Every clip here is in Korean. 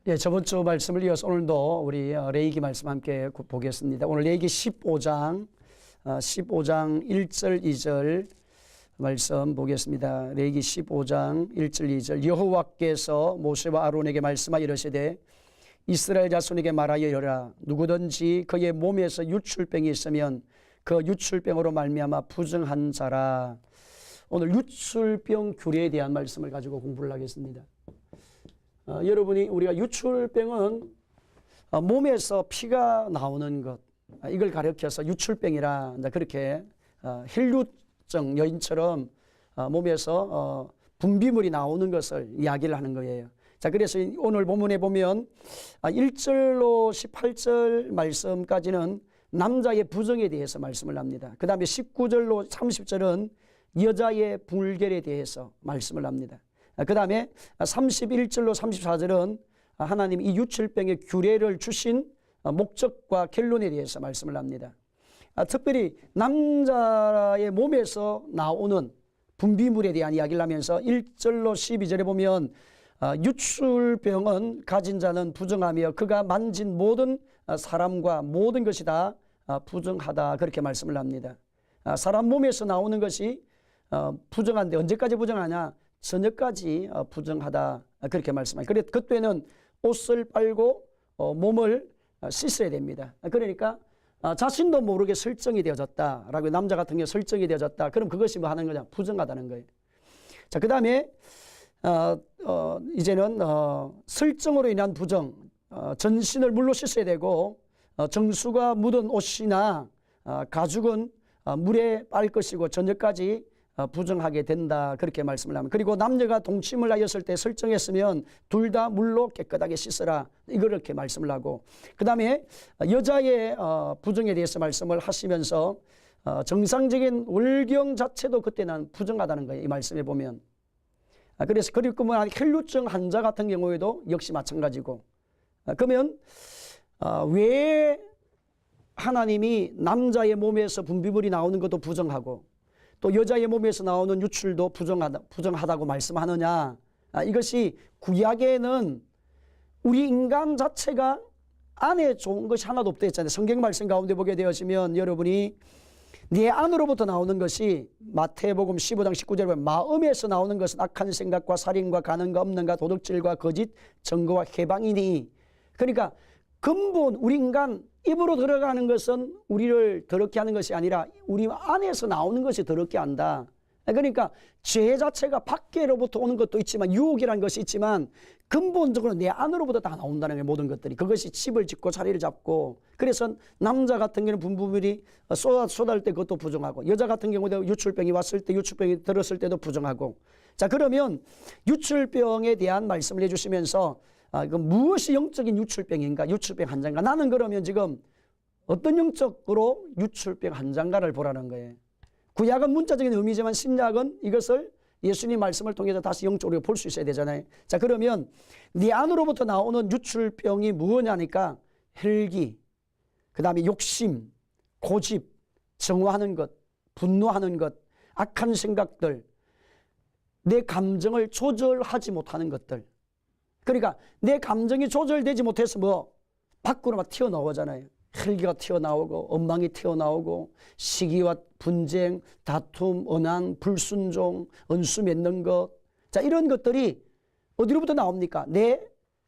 예, 저번 주 말씀을 이어서 오늘도 우리 레위기 말씀 함께 보겠습니다. 오늘 레위기 15장 1절 2절 말씀 보겠습니다. 레위기 15장 1절 2절 여호와께서 모세와 아론에게 말씀하여 이르시되 이스라엘 자손에게 말하여 이르라. 누구든지 그의 몸에서 유출병이 있으면 그 유출병으로 말미암아 부정한 자라. 오늘 유출병 규례에 대한 말씀을 가지고 공부를 하겠습니다. 여러분이 우리가 유출병은 몸에서 피가 나오는 것, 이걸 가리켜서 유출병이라 그렇게 혈류증 여인처럼 몸에서 분비물이 나오는 것을 이야기를 하는 거예요. 자, 그래서 오늘 본문에 보면 1절로 18절 말씀까지는 남자의 부정에 대해서 말씀을 합니다. 그 다음에 19절로 30절은 여자의 불결에 대해서 말씀을 합니다. 그 다음에 31절로 34절은 하나님 이 유출병의 규례를 주신 목적과 결론에 대해서 말씀을 합니다. 특별히 남자의 몸에서 나오는 분비물에 대한 이야기를 하면서 1절로 12절에 보면 유출병은 가진 자는 부정하며 그가 만진 모든 사람과 모든 것이 다 부정하다, 그렇게 말씀을 합니다. 사람 몸에서 나오는 것이 부정한데 언제까지 부정하냐? 저녁까지 부정하다, 그렇게 말씀합니다. 그래 그때는 옷을 빨고 몸을 씻어야 됩니다. 그러니까 자신도 모르게 설정이 되어졌다라고, 남자 같은 경우 설정이 되어졌다, 그럼 그것이 뭐 하는 거냐? 부정하다는 거예요. 자, 그 다음에 이제는 설정으로 인한 부정, 전신을 물로 씻어야 되고 정수가 묻은 옷이나 가죽은 물에 빨 것이고 저녁까지 부정하게 된다, 그렇게 말씀을 합니다. 그리고 남녀가 동침을 하였을 때 설정했으면 둘 다 물로 깨끗하게 씻어라, 이렇게 말씀을 하고, 그 다음에 여자의 부정에 대해서 말씀을 하시면서 정상적인 월경 자체도 그때는 부정하다는 거예요, 이 말씀에 보면. 그래서 그리고 뭐 혈류증 환자 같은 경우에도 역시 마찬가지고. 그러면 왜 하나님이 남자의 몸에서 분비물이 나오는 것도 부정하고 또 여자의 몸에서 나오는 유출도 부정하다고 말씀하느냐? 이것이 구약에는 우리 인간 자체가 안에 좋은 것이 하나도 없다 했잖아요. 성경 말씀 가운데 보게 되어지면 여러분이 네 안으로부터 나오는 것이 마태복음 15장 19절에 보면 마음에서 나오는 것은 악한 생각과 살인과 간음과 음란과 도둑질과 거짓 증거와 해방이니. 그러니까 근본 우리 인간 입으로 들어가는 것은 우리를 더럽게 하는 것이 아니라 우리 안에서 나오는 것이 더럽게 한다. 그러니까 죄 자체가 밖으로부터 오는 것도 있지만 유혹이라는 것이 있지만 근본적으로 내 안으로부터 다 나온다는 거예요, 모든 것들이. 그것이 집을 짓고 자리를 잡고. 그래서 남자 같은 경우는 분비물이 쏟아질 때 그것도 부정하고, 여자 같은 경우도 유출병이 왔을 때, 유출병이 들었을 때도 부정하고. 자, 그러면 유출병에 대한 말씀을 해주시면서 무엇이 영적인 유출병인가, 유출병 환자인가? 나는 그러면 지금 어떤 영적으로 유출병 환자인가를 보라는 거예요. 구약은 문자적인 의미지만 신약은 이것을 예수님 말씀을 통해서 다시 영적으로 볼 수 있어야 되잖아요. 자, 그러면 네 안으로부터 나오는 유출병이 무엇이냐니까 혈기, 그 다음에 욕심, 고집, 정화하는 것, 분노하는 것, 악한 생각들, 내 감정을 조절하지 못하는 것들. 그러니까 내 감정이 조절되지 못해서 뭐 밖으로 막 튀어나오잖아요. 혈기가 튀어나오고 엉망이 튀어나오고 시기와 분쟁, 다툼, 언한, 불순종, 언수 맺는 것. 자, 이런 것들이 어디로부터 나옵니까? 내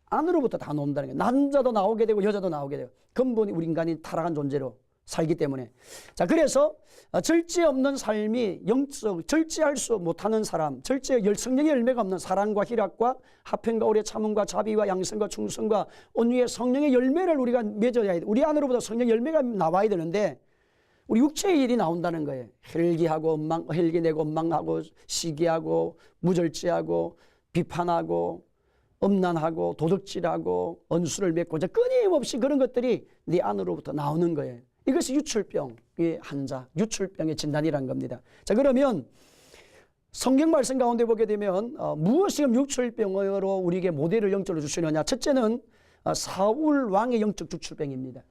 안으로부터 다 나온다는 거예요. 남자도 나오게 되고 여자도 나오게 돼요. 근본이 우리 인간이 타락한 존재로 살기 때문에. 자, 그래서 절제 없는 삶이 영적, 절제할 수 못하는 사람, 성령의 열매가 없는 사랑과 희락과 화평과 오래 참음과 자비와 양성과 충성과 온유의 성령의 열매를 우리가 맺어야 돼. 우리 안으로부터 성령 열매가 나와야 되는데 우리 육체의 일이 나온다는 거예요. 혈기하고 혈기 내고 원망하고 시기하고 무절제하고 비판하고 엄난하고 도둑질하고 언수를 맺고 끊임없이 그런 것들이 네 안으로부터 나오는 거예요. 이것이 유출병의 환자, 유출병의 진단이라는 겁니다. 자, 그러면 성경 말씀 가운데 보게 되면 무엇이 유출병으로 우리에게 모델을 영적으로 주시느냐? 첫째는 사울 왕의 영적 유출병입니다.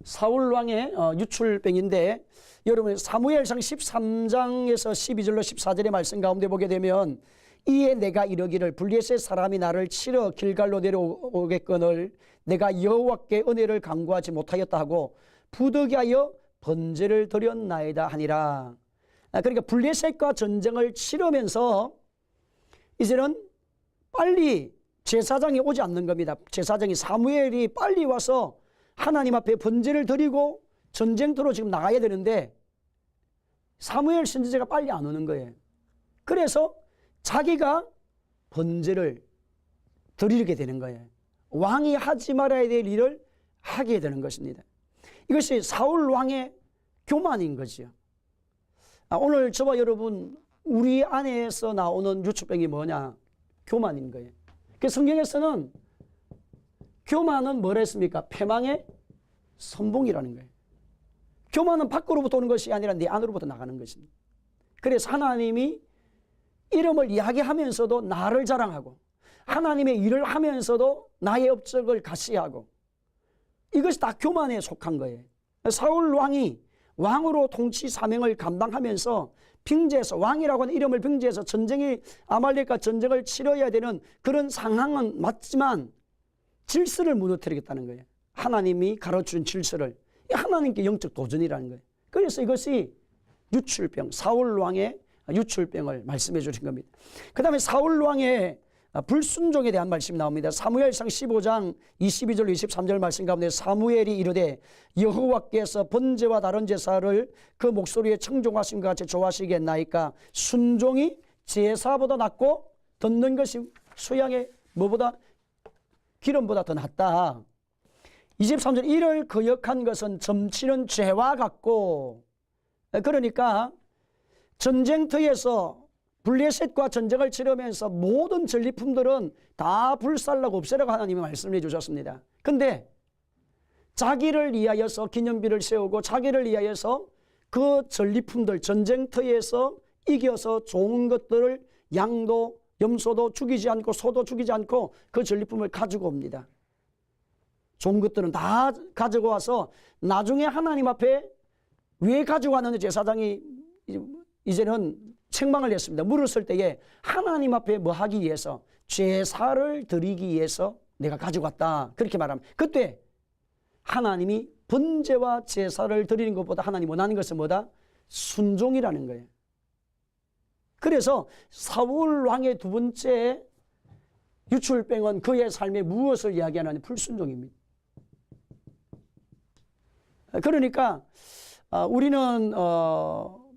사울 왕의 유출병인데 여러분 사무엘상 13장에서 12절로 14절의 말씀 가운데 보게 되면 이에 내가 이르기를 블레셋 사람이 나를 치러 길갈로 내려오겠거늘 내가 여호와께 은혜를 간구하지 못하였다 하고 부득이하여 번제를 드렸나이다 하니라. 그러니까 블레셋과 전쟁을 치르면서 이제는 빨리 제사장이 오지 않는 겁니다. 제사장이 사무엘이 빨리 와서 하나님 앞에 번제를 드리고 전쟁터로 지금 나가야 되는데 사무엘 선지자가 빨리 안 오는 거예요. 그래서 자기가 번제를 드리게 되는 거예요. 왕이 하지 말아야 될 일을 하게 되는 것입니다. 이것이 사울 왕의 교만인 거죠. 오늘 저와 여러분 우리 안에서 나오는 유출병이 뭐냐? 교만인 거예요. 그 성경에서는 교만은 뭐라 했습니까? 패망의 선봉이라는 거예요. 교만은 밖으로부터 오는 것이 아니라 내 안으로부터 나가는 것입니다. 그래서 하나님이 이름을 이야기하면서도 나를 자랑하고 하나님의 일을 하면서도 나의 업적을 가시하고 이것이 다 교만에 속한 거예요. 사울 왕이 왕으로 통치 사명을 감당하면서 빙제해서 왕이라고 하는 이름을 빙제해서 전쟁이 아말렉과 전쟁을 치러야 되는 그런 상황은 맞지만 질서를 무너뜨리겠다는 거예요. 하나님이 가르쳐준 질서를. 하나님께 영적 도전이라는 거예요. 그래서 이것이 유출병, 사울 왕의 유출병을 말씀해 주신 겁니다. 그 다음에 사울 왕의 불순종에 대한 말씀이 나옵니다. 사무엘상 15장 22절 23절 말씀 가운데 사무엘이 이르되 여호와께서 번제와 다른 제사를 그 목소리에 청종하신 것 같이 좋아하시겠나이까? 순종이 제사보다 낫고 듣는 것이 수양의 뭐보다 기름보다 더 낫다. 23절 이를 거역한 것은 점치는 죄와 같고, 그러니까 전쟁터에서 블레셋과 전쟁을 치르면서 모든 전리품들은 다 불살라고 없애라고 하나님이 말씀해 주셨습니다. 근데 자기를 위하여서 기념비를 세우고 자기를 위하여서 그 전리품들 전쟁터에서 이겨서 좋은 것들을 양도 염소도 죽이지 않고 소도 죽이지 않고 그 전리품을 가지고 옵니다. 좋은 것들은 다 가지고 와서 나중에 하나님 앞에 왜 가지고 왔는지 제사장이 이제는 책망을 했습니다. 물었을 때에 하나님 앞에 뭐 하기 위해서 제사를 드리기 위해서 내가 가지고 왔다 그렇게 말하면 그때 하나님이 번제와 제사를 드리는 것보다 하나님 원하는 것은 뭐다? 순종이라는 거예요. 그래서 사울 왕의 두 번째 유출병은 그의 삶에 무엇을 이야기하느냐? 불순종입니다. 그러니까 우리는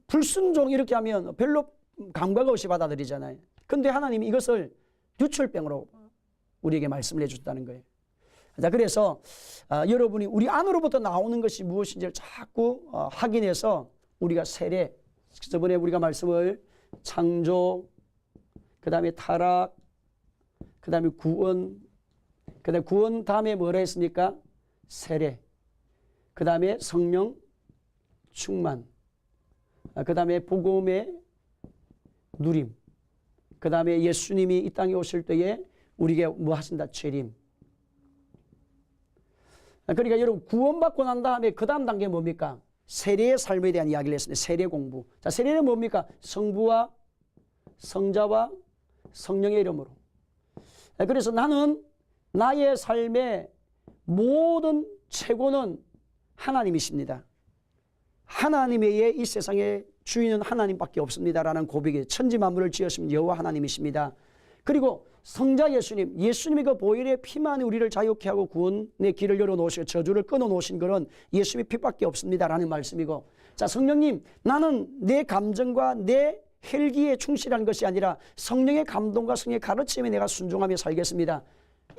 불순종 이렇게 하면 별로 감각 없이 받아들이잖아요. 근데 하나님이 이것을 유출병으로 우리에게 말씀을 해줬다는 거예요. 자, 그래서 여러분이 우리 안으로부터 나오는 것이 무엇인지를 자꾸 확인해서 우리가 세례, 저번에 우리가 말씀을 창조, 그 다음에 타락, 그 다음에 구원, 그 다음에 구원 다음에 뭐라 했습니까? 세례, 그 다음에 성령 충만, 그 다음에 복음의 누림, 그 다음에 예수님이 이 땅에 오실 때에 우리에게 뭐 하신다? 재림. 그러니까 여러분 구원받고 난 다음에 그 다음 단계 뭡니까? 세례의 삶에 대한 이야기를 했습니다. 세례 공부. 자, 세례는 뭡니까? 성부와 성자와 성령의 이름으로. 그래서 나는 나의 삶의 모든 최고는 하나님이십니다. 하나님 외에 이 세상의 주인은 하나님밖에 없습니다라는 고백이 천지 만물을 지으신 여호와 하나님이십니다. 그리고 성자 예수님, 예수님이 그 보혈의 피만이 우리를 자유케 하고 구원의 길을 열어놓으시고 저주를 끊어놓으신 것은 예수님의 피밖에 없습니다라는 말씀이고, 자, 성령님, 나는 내 감정과 내 혈기에 충실한 것이 아니라 성령의 감동과 성령의 가르침에 내가 순종하며 살겠습니다.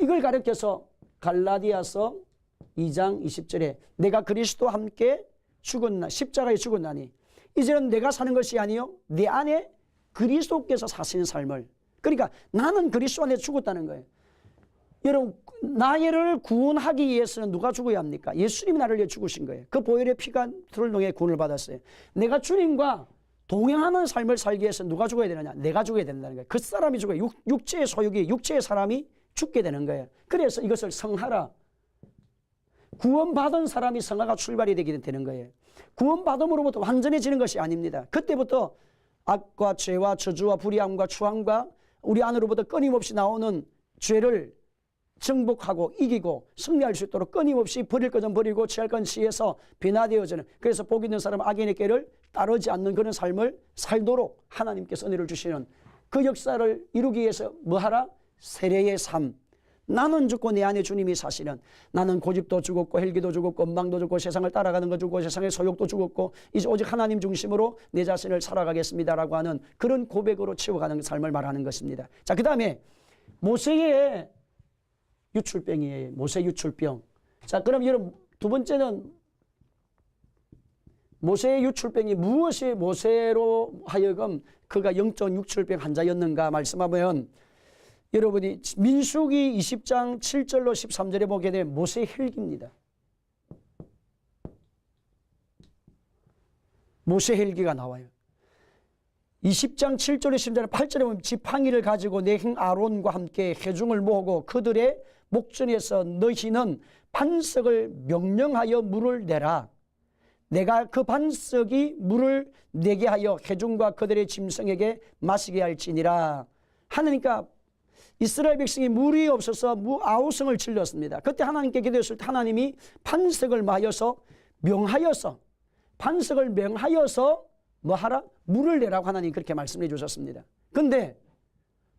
이걸 가르쳐서 갈라디아서 2장 20절에 내가 그리스도와 함께 죽었나 십자가에 죽었나니 이제는 내가 사는 것이 아니요 내 안에 그리스도께서 사시는 삶을, 그러니까 나는 그리스도 안에 죽었다는 거예요. 여러분 나를 구원하기 위해서는 누가 죽어야 합니까? 예수님이 나를 위해 죽으신 거예요. 그 보혈의 피가 틀을 통해 구원을 받았어요. 내가 주님과 동행하는 삶을 살기 위해서 누가 죽어야 되느냐? 내가 죽어야 된다는 거예요. 그 사람이 죽어요. 육체의 소유기, 육체의 사람이 죽게 되는 거예요. 그래서 이것을 성하라. 구원받은 사람이 성화가 출발이 되는 거예요. 구원받음으로부터 완전해지는 것이 아닙니다. 그때부터 악과 죄와 저주와 불의함과 추함과 우리 안으로부터 끊임없이 나오는 죄를 정복하고 이기고 승리할 수 있도록 끊임없이 버릴 것은 버리고 취할 건 취해서 변화되어지는, 그래서 복 있는 사람은 악인의 길을 따르지 않는 그런 삶을 살도록 하나님께서 은혜를 주시는 그 역사를 이루기 위해서 뭐하라? 세례의 삶. 나는 죽고 내 안에 주님이 사시는, 나는 고집도 죽었고 헬기도 죽었고 음방도 죽고 세상을 따라가는 거 죽고 세상의 소욕도 죽었고 이제 오직 하나님 중심으로 내 자신을 살아가겠습니다라고 하는 그런 고백으로 채워가는 삶을 말하는 것입니다. 자, 그 다음에 모세의 유출병이에요. 모세 유출병. 자, 그럼 여러분 두 번째는 모세의 유출병이 무엇이 모세로 하여금 그가 영적 유출병 환자였는가 말씀하면, 여러분이 민수기 20장 7절로 13절에 보게 되면 모세의 혈기입니다. 모세 혈기가 나와요. 20장 7절에 10절에 8절에 보면 지팡이를 가지고 내 형 아론과 함께 회중을 모으고 그들의 목전에서 너희는 반석을 명령하여 물을 내라. 내가 그 반석이 물을 내게 하여 회중과 그들의 짐승에게 마시게 할지니라. 하느니까 이스라엘 백성이 물이 없어서 무아우성을 질렀습니다. 그때 하나님께 기도했을 때 하나님이 반석을 명하여서 반석을 명하여서 뭐하라? 물을 내라고 하나님 그렇게 말씀해 주셨습니다. 그런데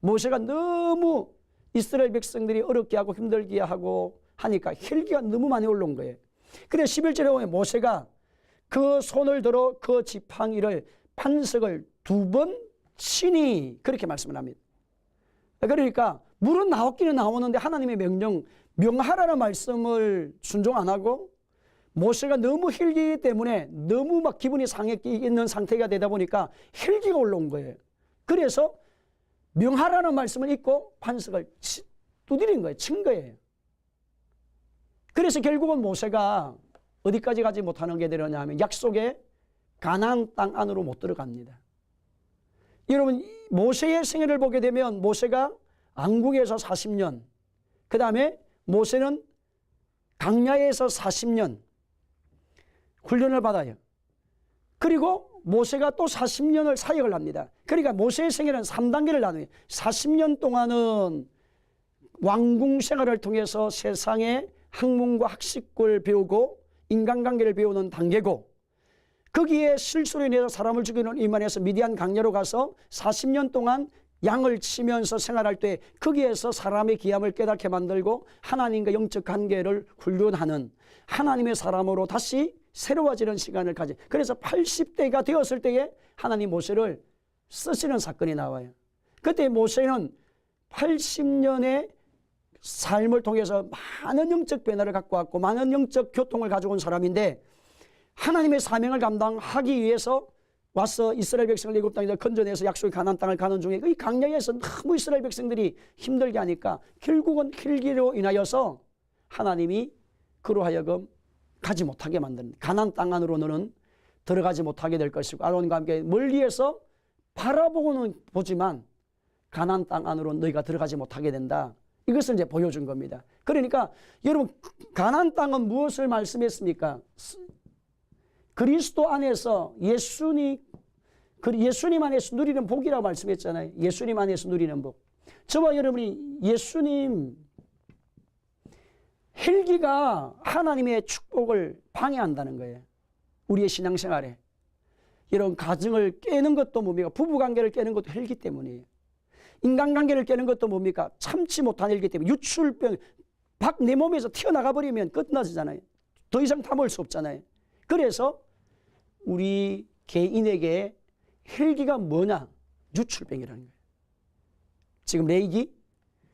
모세가 너무 이스라엘 백성들이 어렵게 하고 힘들게 하고 하니까 혈기가 너무 많이 올라온 거예요. 그래서 11절에 보면 모세가 그 손을 들어 그 지팡이를 반석을 2번 치니 그렇게 말씀을 합니다. 그러니까 물은 나오기는 나오는데 하나님의 명하라는 말씀을 순종 안 하고 모세가 너무 혈기이기 때문에 너무 막 기분이 상해 있는 상태가 되다 보니까 혈기가 올라온 거예요. 그래서 명하라는 말씀을 잊고 반석을 두드린 거예요. 친 거예요. 그래서 결국은 모세가 어디까지 가지 못하는 게 되느냐 하면 약속의 가나안 땅 안으로 못 들어갑니다. 여러분 모세의 생애를 보게 되면 모세가 왕궁에서 40년, 그 다음에 모세는 강야에서 40년 훈련을 받아요. 그리고 모세가 또 40년을 사역을 합니다. 그러니까 모세의 생애는 3단계를 나누어요. 40년 동안은 왕궁 생활을 통해서 세상의 학문과 학식을 배우고 인간관계를 배우는 단계고, 거기에 실수로 인해서 사람을 죽이는 이만해서 미디안 강야로 가서 40년 동안 양을 치면서 생활할 때 거기에서 사람의 귀함을 깨닫게 만들고 하나님과 영적 관계를 훈련하는 하나님의 사람으로 다시 새로워지는 시간을 가지. 그래서 80대가 되었을 때에 하나님 모세를 쓰시는 사건이 나와요. 그때 모세는 80년의 삶을 통해서 많은 영적 변화를 갖고 왔고 많은 영적 교통을 가지고 온 사람인데, 하나님의 사명을 감당하기 위해서 와서 이스라엘 백성을 애굽 땅에서 건져내서 약속의 가나안 땅을 가는 중에 이 강야에서 너무 이스라엘 백성들이 힘들게 하니까 결국은 혈기로 인하여서 하나님이 그로 하여금 가지 못하게 만듭니다. 가나안 땅 안으로 너는 들어가지 못하게 될 것이고 아론과 함께 멀리에서 바라보고는 보지만 가나안 땅 안으로 너희가 들어가지 못하게 된다. 이것을 이제 보여준 겁니다. 그러니까 여러분 가나안 땅은 무엇을 말씀했습니까? 그리스도 안에서 예수님 안에서 누리는 복이라고 말씀했잖아요. 예수님 안에서 누리는 복. 저와 여러분이 예수님 혈기가 하나님의 축복을 방해한다는 거예요. 우리의 신앙생활에. 이런 가정을 깨는 것도 뭡니까? 부부관계를 깨는 것도 혈기 때문이에요. 인간관계를 깨는 것도 뭡니까? 참지 못한 혈기 때문에. 유출병, 내 몸에서 튀어나가 버리면 끝나잖아요. 더 이상 담을 수 없잖아요. 그래서 우리 개인에게 혈기가 뭐냐? 유출병이라는 거예요. 지금 레위기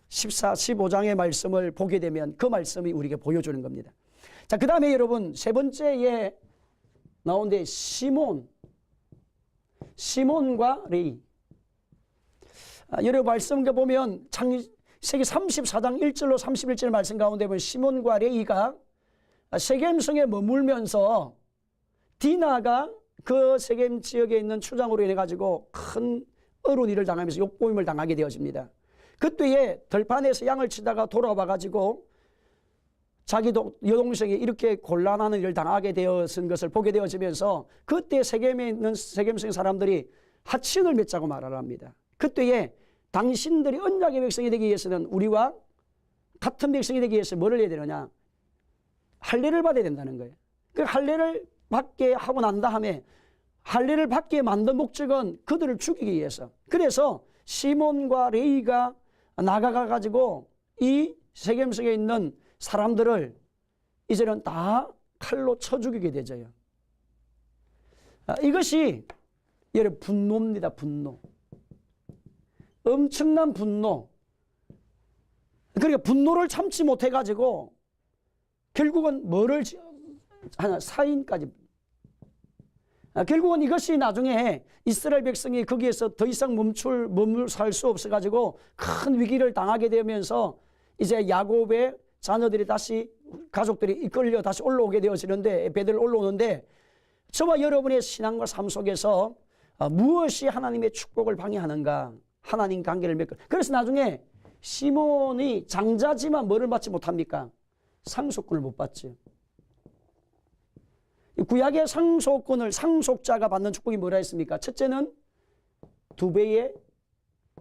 14, 15장의 말씀을 보게 되면 그 말씀이 우리에게 보여주는 겁니다. 자, 그 다음에 여러분 세 번째에 나오는데 시몬과 레위. 여러분 말씀 보면 창세기 34장 1절로 31절 말씀 가운데 보면 시몬과 레위가 세겜성에 머물면서 디나가 그 세겜 지역에 있는 추장으로 인해 가지고 큰 어려운 일을 당하면서 욕보임을 당하게 되어집니다. 그때에 들판에서 양을 치다가 돌아와 가지고 자기도 여동생이 이렇게 곤란한 일을 당하게 되었은 것을 보게 되어지면서 그때 세겜에 있는 세겜성 사람들이 하친을 맺자고 말을 합니다. 그때에 당신들이 언약의 백성이 되기 위해서는 우리와 같은 백성이 되기 위해서 뭐를 해야 되느냐? 할례를 받아야 된다는 거예요. 그 할례를 받게 하고 난 다음에 할례를 받게 만든 목적은 그들을 죽이기 위해서. 그래서 시몬과 레위가 나가가 가지고 이 세겜성에 있는 사람들을 이제는 다 칼로 쳐 죽이게 되죠. 이것이 여러분 분노입니다. 분노. 엄청난 분노. 그러니까 분노를 참지 못해 가지고 결국은 뭐를 하나 살인까지. 결국은 이것이 나중에 이스라엘 백성이 거기에서 더 이상 머물 살 수 없어 가지고 큰 위기를 당하게 되면서 이제 야곱의 자녀들이 다시 가족들이 이끌려 다시 올라오게 되어지는데 배들 올라오는데 저와 여러분의 신앙과 삶 속에서 무엇이 하나님의 축복을 방해하는가? 하나님 관계를 맺고. 그래서 나중에 시몬이 장자지만 뭐를 받지 못합니까? 상속권을 못 받죠. 구약의 상속권을 상속자가 받는 축복이 뭐라 했습니까? 첫째는 2배의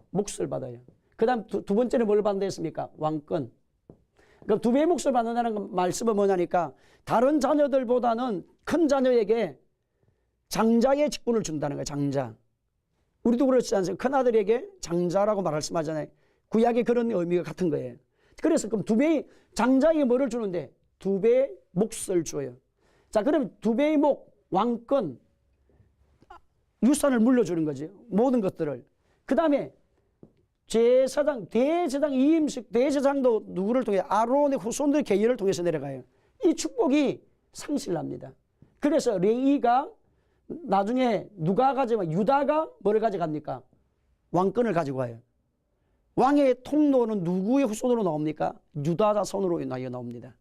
몫을 받아요. 그 다음 두 번째는 뭘 받는다 했습니까? 왕권. 그럼 2배의 몫을 받는다는 말씀은 뭐냐니까 다른 자녀들보다는 큰 자녀에게 장자의 직분을 준다는 거예요. 장자. 우리도 그렇지 않습니까? 큰아들에게 장자라고 말씀하잖아요. 구약의 그런 의미가 같은 거예요. 그래서 그럼 2배의 장자에게 뭐를 주는데 2배의 몫을 줘요. 자, 그러면 2배의 목, 왕권, 유산을 물려주는 거지. 모든 것들을. 그 다음에 제사장, 대제사장 이임식, 대제사장도 누구를 통해? 아론의 후손들의 계율을 통해서 내려가요. 이 축복이 상실납니다. 그래서 레위가 나중에 누가 가져가? 유다가 뭐를 가져갑니까? 왕권을 가지고 가요. 왕의 통로는 누구의 후손으로 나옵니까? 유다 자손으로 나옵니다.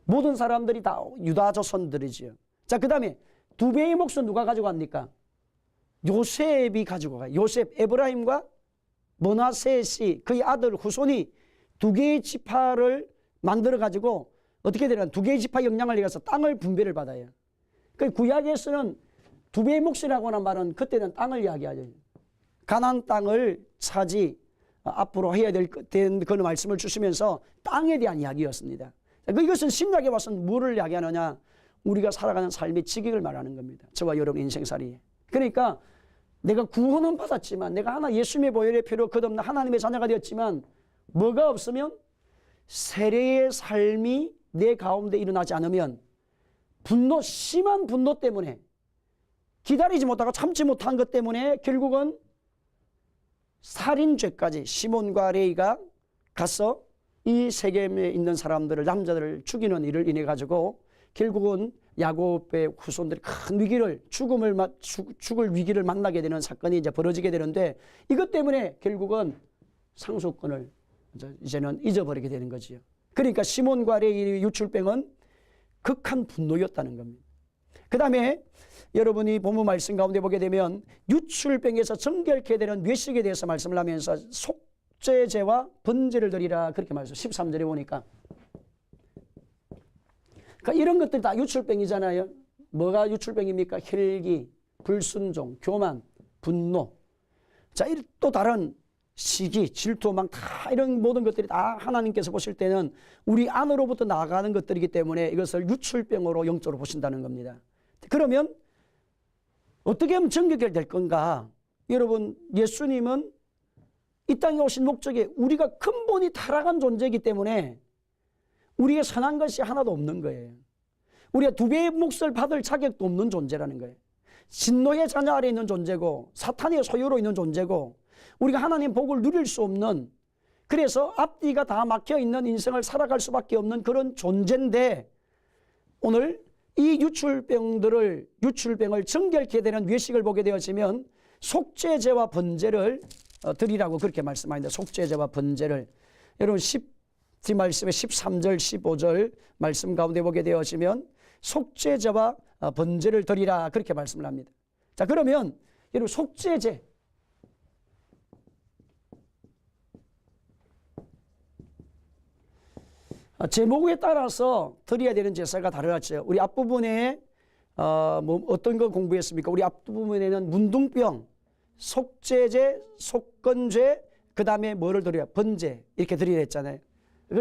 모든 사람들이 다 유다 자손들이지요. 자, 그 다음에 2배의 몫은 누가 가지고 갑니까? 요셉이 가지고 가요. 요셉, 에브라임과 머나셋이 그의 아들 후손이 2개의 지파를 만들어 가지고 어떻게 되냐? 2개의 지파 영향을 이어서 땅을 분배를 받아요. 그 구약에서는 2배의 몫이라고 하는 말은 그때는 땅을 이야기하죠. 가나안 땅을 차지 앞으로 해야 될 그런 말씀을 주시면서 땅에 대한 이야기였습니다. 이것은 신약에 와서는 뭐를 이야기하느냐? 우리가 살아가는 삶의 직역을 말하는 겁니다. 저와 여러분 인생살이에. 그러니까 내가 구원은 받았지만 내가 하나 예수님의 보혈의 피로 거듭나 하나님의 자녀가 되었지만 뭐가 없으면 세례의 삶이 내 가운데 일어나지 않으면 분노, 심한 분노 때문에 기다리지 못하고 참지 못한 것 때문에 결국은 살인죄까지 시몬과 레위가 가서 이 세겜에 있는 사람들을 남자들을 죽이는 일을 인해 가지고 결국은 야곱의 후손들이 큰 위기를 죽을 위기를 만나게 되는 사건이 이제 벌어지게 되는데 이것 때문에 결국은 상속권을 이제는 잊어버리게 되는 거지요. 그러니까 시몬과 레위의 유출병은 극한 분노였다는 겁니다. 그 다음에 여러분이 본문 말씀 가운데 보게 되면 유출병에서 정결케 되는 외식에 대해서 말씀을 하면서 속죄제와 번제를 드리라 그렇게 말씀해요. 13절에 보니까. 그러니까 이런 것들이 다 유출병이잖아요. 뭐가 유출병입니까? 혈기, 불순종, 교만, 분노. 자, 또 다른 시기, 질투, 다 이런 모든 것들이 다 하나님께서 보실 때는 우리 안으로부터 나가는 것들이기 때문에 이것을 유출병으로 영적으로 보신다는 겁니다. 그러면 어떻게 하면 정결이 될 건가? 여러분, 예수님은 이 땅에 오신 목적이 우리가 근본이 타락한 존재이기 때문에 우리의 선한 것이 하나도 없는 거예요. 우리가 2배의 몫을 받을 자격도 없는 존재라는 거예요. 진노의 자녀 아래 있는 존재고 사탄의 소유로 있는 존재고 우리가 하나님 복을 누릴 수 없는, 그래서 앞뒤가 다 막혀있는 인생을 살아갈 수밖에 없는 그런 존재인데 오늘 이 유출병을 정결케 되는 외식을 보게 되어지면 속죄제와 번제를 드리라고 그렇게 말씀합니다. 속죄제와 번제를. 여러분 말씀의 13절 15절 말씀 가운데 보게 되어지면 속죄제와 번제를 드리라 그렇게 말씀을 합니다. 자, 그러면 여러분 속죄제, 제목에 따라서 드려야 되는 제사가 다르죠. 우리 앞부분에 뭐 어떤 거 공부했습니까? 우리 앞부분에는 문둥병, 속죄제, 속건죄, 그 다음에 뭐를 드려야? 번제 이렇게 드려야 했잖아요.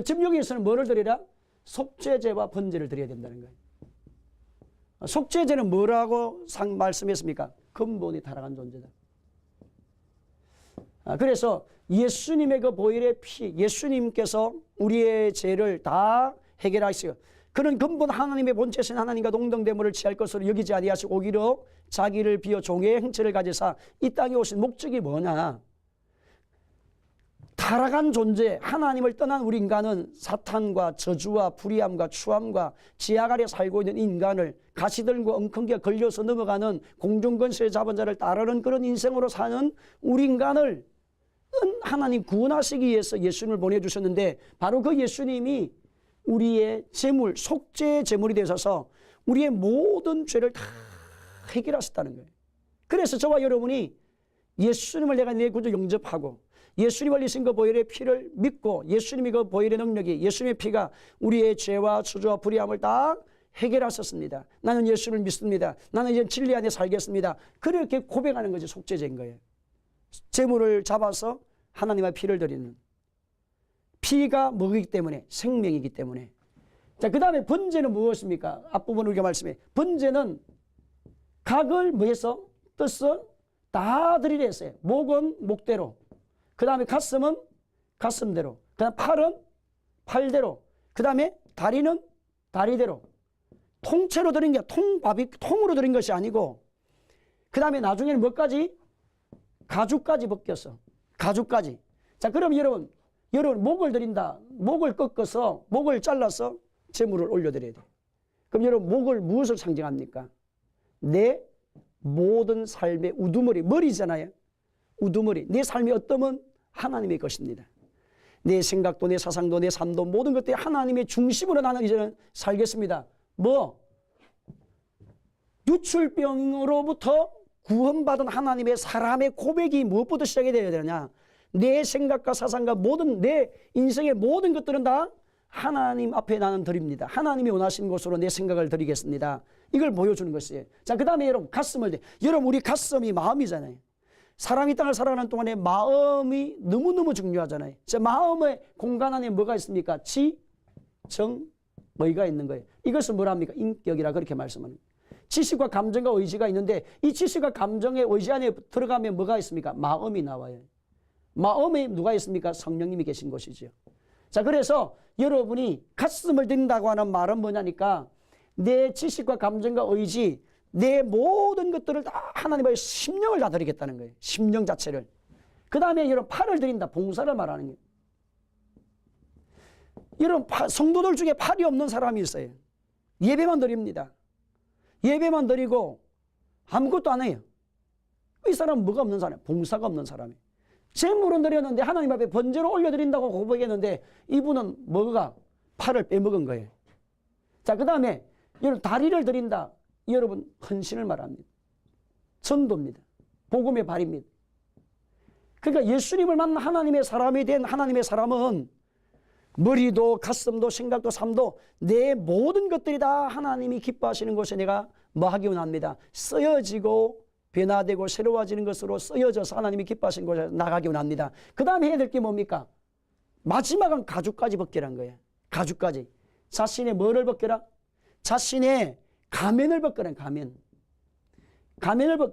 지금 여기에서는 뭐를 드리라? 속죄제와 번제를 드려야 된다는 거예요. 속죄제는 뭐라고 말씀했습니까? 근본이 타락한 존재다. 그래서 예수님의 그 보혈의 피, 예수님께서 우리의 죄를 다 해결하시고 그는 근본 하나님의 본체신 하나님과 동등됨을 취할 것으로 여기지 아니하시고 오히려 자기를 비어 종의 형체를 가지사 이 땅에 오신 목적이 뭐냐? 타락한 존재, 하나님을 떠난 우리 인간은 사탄과 저주와 불의함과 추함과 지하 아래 살고 있는 인간을 가시들과 엉뚱기가 걸려서 넘어가는 공중권세에 잡은 자를 따르는 그런 인생으로 사는 우리 인간을 하나님 구원하시기 위해서 예수님을 보내주셨는데 바로 그 예수님이 우리의 제물, 속죄의 제물이 되셔서 우리의 모든 죄를 다 해결하셨다는 거예요. 그래서 저와 여러분이 예수님을 내가 내 구주 영접하고 예수님 흘리신 그 보혈의 피를 믿고 예수님이 그 보혈의 능력이 예수님의 피가 우리의 죄와 저주와 불의함을 다 해결하셨습니다. 나는 예수를 믿습니다. 나는 이제 진리 안에 살겠습니다. 그렇게 고백하는 것이 속죄제인 거예요. 제물을 잡아서 하나님의 피를 드리는 피가 뭐이기 때문에 생명이기 때문에. 자, 그 다음에 번제는 무엇입니까? 앞부분 우리가 말씀해 번제는 각을 뭐해서 뜻은 다 드리려 했어요. 목은 목대로, 그 다음에 가슴은 가슴대로, 그 다음 팔은 팔대로, 그 다음에 다리는 다리대로 통째로 드린 게 통으로 드린 것이 아니고 그 다음에 나중에는 뭐까지? 가죽까지 벗겼어. 가죽까지. 자, 그럼 여러분 목을 드린다. 목을 꺾어서 목을 잘라서 제물을 올려드려야 돼. 그럼 여러분 목을 무엇을 상징합니까? 내 모든 삶의 우두머리, 머리잖아요. 우두머리. 내 삶이 어떠면 하나님의 것입니다. 내 생각도 내 사상도 내 삶도 모든 것들이 하나님의 중심으로 나는 이제는 살겠습니다. 뭐? 유출병으로부터 구원받은 하나님의 사람의 고백이 무엇부터 시작이 되어야 되느냐? 내 생각과 사상과 모든 내 인생의 모든 것들은 다 하나님 앞에 나는 드립니다. 하나님이 원하시는 곳으로 내 생각을 드리겠습니다. 이걸 보여주는 것이에요. 자, 그 다음에 여러분 가슴을 여러분 우리 가슴이 마음이잖아요. 사람이 땅을 살아가는 동안에 마음이 너무너무 중요하잖아요. 자, 마음의 공간 안에 뭐가 있습니까? 지, 정, 의가 있는 거예요. 이것을 뭐라 합니까? 인격이라 그렇게 말씀합니다. 지식과 감정과 의지가 있는데 이 지식과 감정의 의지 안에 들어가면 뭐가 있습니까? 마음이 나와요. 마음에 누가 있습니까? 성령님이 계신 것이죠. 자, 그래서 여러분이 가슴을 든다고 하는 말은 뭐냐니까 내 지식과 감정과 의지, 내 모든 것들을 다 하나님의 심령을 다 드리겠다는 거예요. 심령 자체를. 그 다음에 여러분 팔을 드린다. 봉사를 말하는 거예요. 여러분 성도들 중에 팔이 없는 사람이 있어요. 예배만 드립니다. 예배만 드리고 아무것도 안 해요. 이 사람은 뭐가 없는 사람이에요? 봉사가 없는 사람이에요. 제물은 드렸는데 하나님 앞에 번제로 올려드린다고 고백했는데 이분은 뭐가? 팔을 빼먹은 거예요. 자, 그 다음에 여러분 다리를 드린다. 여러분 헌신을 말합니다. 전도입니다. 복음의 발입니다. 그러니까 예수님을 만난 하나님의 사람이 된 하나님의 사람은 머리도 가슴도 생각도 삶도 내 모든 것들이 다 하나님이 기뻐하시는 곳에 내가 뭐 하기 원합니다. 쓰여지고 변화되고 새로워지는 것으로 쓰여져서 하나님이 기뻐하시는 곳에 나가기 원합니다. 그 다음에 해야 될 게 뭡니까? 마지막은 가죽까지 벗기라는 거예요. 가죽까지. 자신의 뭐를 벗겨라? 자신의 가면을 벗겨라. 가면.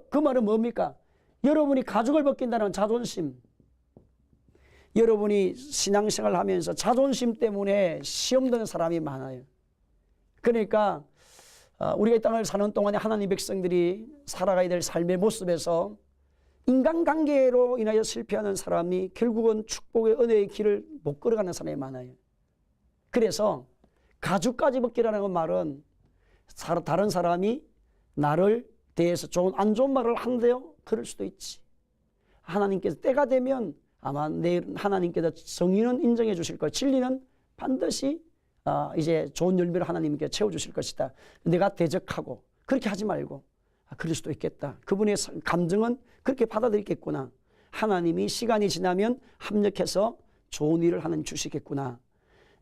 그 말은 뭡니까? 여러분이 가죽을 벗긴다는 자존심. 여러분이 신앙생활을 하면서 자존심 때문에 시험 드는 사람이 많아요. 그러니까 우리가 이 땅을 사는 동안에 하나님 백성들이 살아가야 될 삶의 모습에서 인간관계로 인하여 실패하는 사람이 결국은 축복의 은혜의 길을 못 걸어가는 사람이 많아요. 그래서 가죽까지 벗기라는 말은 다른 사람이 나를 대해서 안 좋은 말을 한대요. 그럴 수도 있지. 하나님께서 때가 되면 아마 내일 하나님께서 정의는 인정해 주실 것, 진리는 반드시 이제 좋은 열매를 하나님께 채워주실 것이다. 내가 대적하고 그렇게 하지 말고 그럴 수도 있겠다. 그분의 감정은 그렇게 받아들이겠구나. 하나님이 시간이 지나면 합력해서 좋은 일을 하나님 주시겠구나.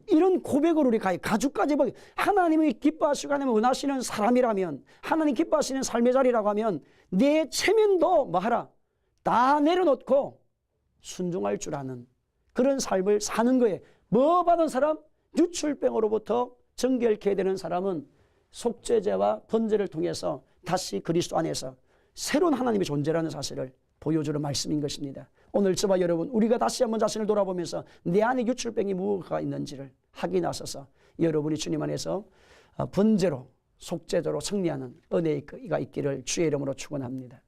이런 고백을 우리 가죽까지 하나님이 기뻐하시고 하나님을 원하시는 사람이라면, 하나님 기뻐하시는 삶의 자리라고 하면 내 체면도 뭐하라? 다 내려놓고 순종할 줄 아는 그런 삶을 사는 거예요. 뭐 받은 사람? 유출병으로부터 정결케 되는 사람은 속죄제와 번제를 통해서 다시 그리스도 안에서 새로운 하나님의 존재라는 사실을 보여주는 말씀인 것입니다. 오늘 저와 여러분, 우리가 다시 한번 자신을 돌아보면서 내 안에 유출병이 무엇가 있는지를 확인하셔서 여러분이 주님 안에서 번제로 속죄제로 승리하는 은혜가 있기를 주의 이름으로 축원합니다.